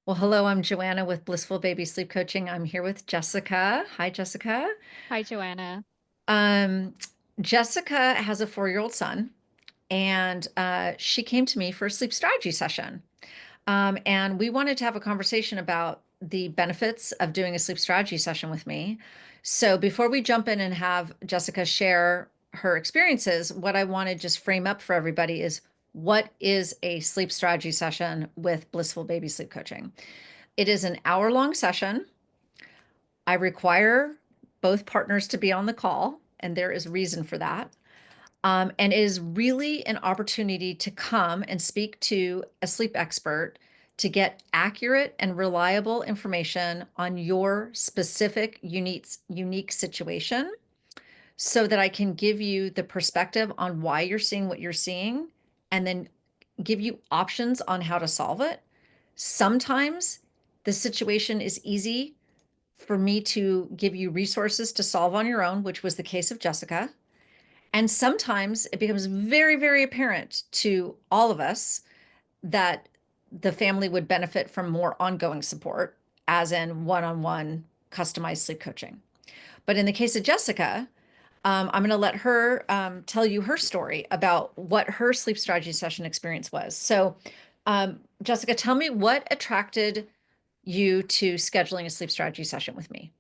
Well, hello, I'm Joanna with Blissful Baby Sleep Coaching. I'm here with Jessica. Hi, Jessica. Hi, Joanna. Um, Jessica has a 4-year-old son, and she came to me for a sleep strategy session. And we wanted to have a conversation about the benefits of doing a sleep strategy session with me. So before we jump in and have Jessica share her experiences, what I want to just frame up for everybody is what is a sleep strategy session with Blissful Baby Sleep Coaching? It is an hour-long session. I require both partners to be on the call, and there is reason for that. And it is really an opportunity to come and speak to a sleep expert to get accurate and reliable information on your specific unique situation so that I can give you the perspective on why you're seeing what you're seeing and then give you options on how to solve it. Sometimes the situation is easy for me to give you resources to solve on your own, which was the case of Jessica. And sometimes it becomes very, very apparent to all of us that the family would benefit from more ongoing support, as in one on one customized sleep coaching. But in the case of Jessica, I'm going to let her tell you her story about what her sleep strategy session experience was. So, Jessica, tell me what attracted you to scheduling a sleep strategy session with me.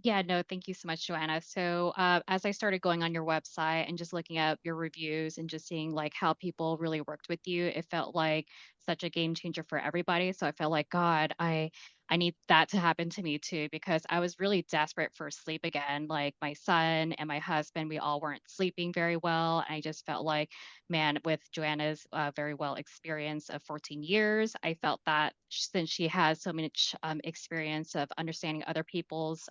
Yeah, no, thank you so much, Joanna. So, as I started going on your website and just looking up your reviews and just seeing like how people really worked with you, it felt like such a game changer for everybody. So I felt like, God, I need that to happen to me too, because I was really desperate for sleep again. Like my son and my husband, we all weren't sleeping very well. I just felt like, man, with Joanna's very well experience of 14 years, I felt that since she has so much experience of understanding other people's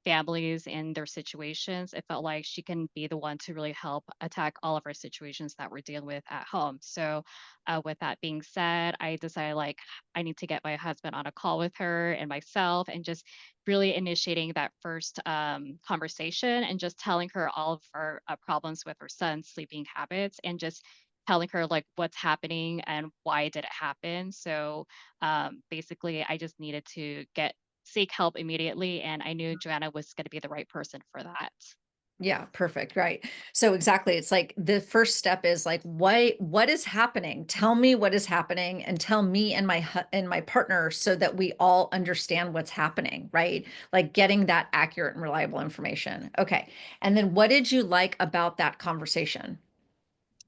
families and their situations, it felt like she can be the one to really help attack all of our situations that we're dealing with at home. So, with that being said, I decided like I need to get my husband on a call with her and myself, and just really initiating that first conversation and just telling her all of our problems with her son's sleeping habits and just telling her like what's happening and why did it happen. So basically, I just needed to get seek help immediately, and I knew Joanna was gonna be the right person for that. Yeah, perfect. Right. So exactly. It's like the first step is like, what is happening? Tell me what is happening and tell me and and my partner so that we all understand what's happening, right? Like getting that accurate and reliable information. Okay. And then what did you like about that conversation?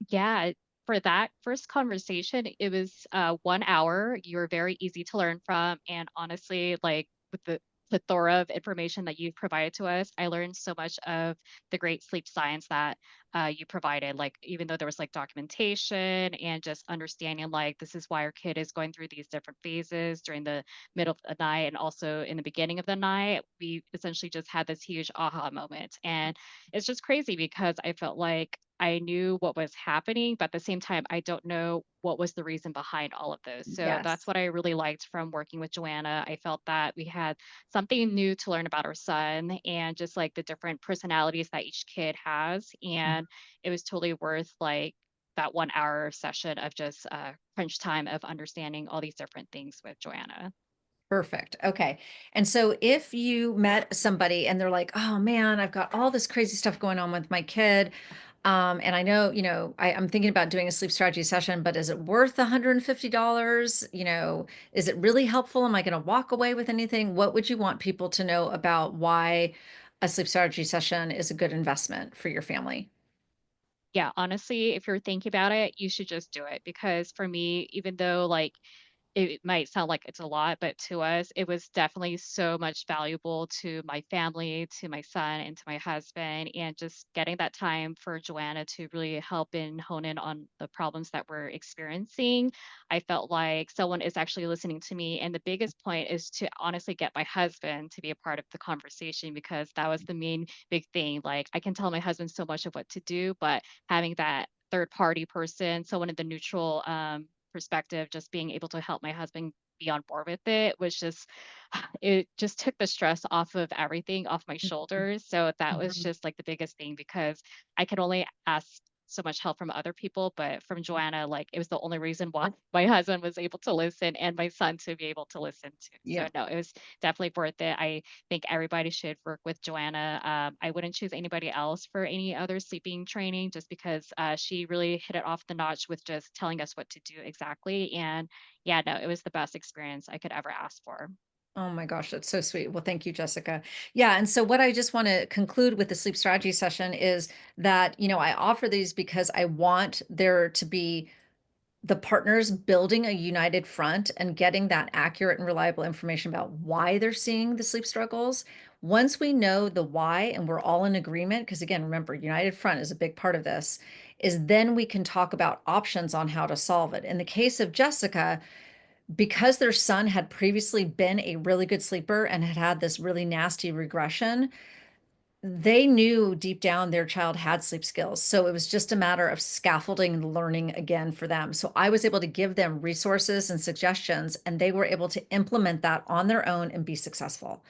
Yeah, for that first conversation, it was, 1 hour. You were very easy to learn from, and honestly, like, with the plethora of information that you've provided to us, I learned so much of the great sleep science that, you provided, like, even though there was, like, documentation and just understanding, like, this is why our kid is going through these different phases during the middle of the night and also in the beginning of the night, we essentially just had this huge aha moment, and it's just crazy because I felt like I knew what was happening, but at the same time, I don't know what was the reason behind all of those. So that's Yes. what I really liked from working with Joanna. I felt that we had something new to learn about our son and just like the different personalities that each kid has. And it was totally worth like that 1 hour session of just crunch time of understanding all these different things with Joanna. Perfect. Okay. And so if you met somebody and they're like, "Oh man, I've got all this crazy stuff going on with my kid. And I know, I'm thinking about doing a sleep strategy session, but is it worth $150? Is it really helpful? Am I going to walk away with anything? What would you want people to know about why a sleep strategy session is a good investment for your family? Yeah, honestly, if you're thinking about it, you should just do it because for me, even though like it might sound like it's a lot, but to us, it was definitely so much valuable to my family, to my son, and to my husband. And just getting that time for Joanna to really help and hone in on the problems that we're experiencing. I felt like someone is actually listening to me. And the biggest point is to honestly get my husband to be a part of the conversation because that was the main big thing. Like, I can tell my husband so much of what to do, but having that third party person, someone in the neutral perspective, just being able to help my husband be on board with it was just it just took the stress off of everything off my shoulders. So that was Mhm. just like the biggest thing because I could only ask so much help from other people, but from Joanna, like, it was the only reason why my husband was able to listen and my son to be able to listen to. So, Yeah. no, it was definitely worth it. I think everybody should work with Joanna. I wouldn't choose anybody else for any other sleeping training just because she really hit it off the notch with just telling us what to do exactly. And yeah, no, it was the best experience I could ever ask for. Oh my gosh, that's so sweet. Well, thank you, Jessica. Yeah, and so what I just want to conclude with the sleep strategy session is that, I offer these because I want there to be the partners building a united front and getting that accurate and reliable information about why they're seeing the sleep struggles. Once we know the why and we're all in agreement, because again, remember, united front is a big part of this, is then we can talk about options on how to solve it. In the case of Jessica, because their son had previously been a really good sleeper and had had this really nasty regression, they knew deep down their child had sleep skills. So it was just a matter of scaffolding and learning again for them. So I was able to give them resources and suggestions, and they were able to implement that on their own and be successful.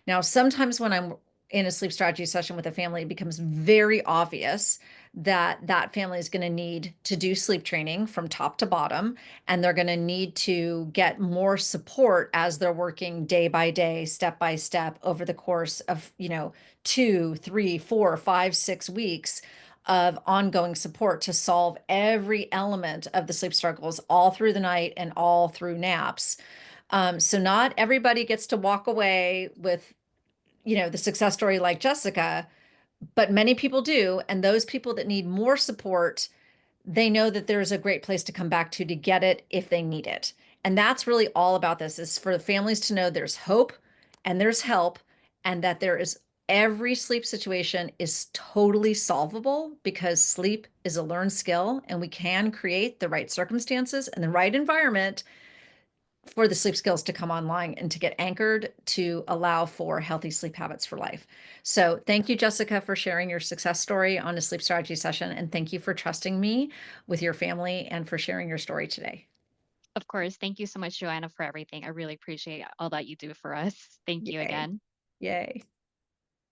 Now, sometimes when I'm in a sleep strategy session with a family, it becomes very obvious that that family is going to need to do sleep training from top to bottom, and they're going to need to get more support as they're working day by day, step by step over the course of, 2, 3, 4, 5, 6 weeks of ongoing support to solve every element of the sleep struggles all through the night and all through naps. So not everybody gets to walk away with, the success story like Jessica, but many people do. And those people that need more support, they know that there's a great place to come back to get it if they need it. And that's really all about this, is for the families to know there's hope and there's help, and that there is every sleep situation is totally solvable, because sleep is a learned skill and we can create the right circumstances and the right environment for the sleep skills to come online and to get anchored to allow for healthy sleep habits for life. So, thank you, Jessica, for sharing your success story on a sleep strategy session. And thank you for trusting me with your family and for sharing your story today. Of course. Thank you so much, Joanna, for everything. I really appreciate all that you do for us. Thank you Yay. again. Yay.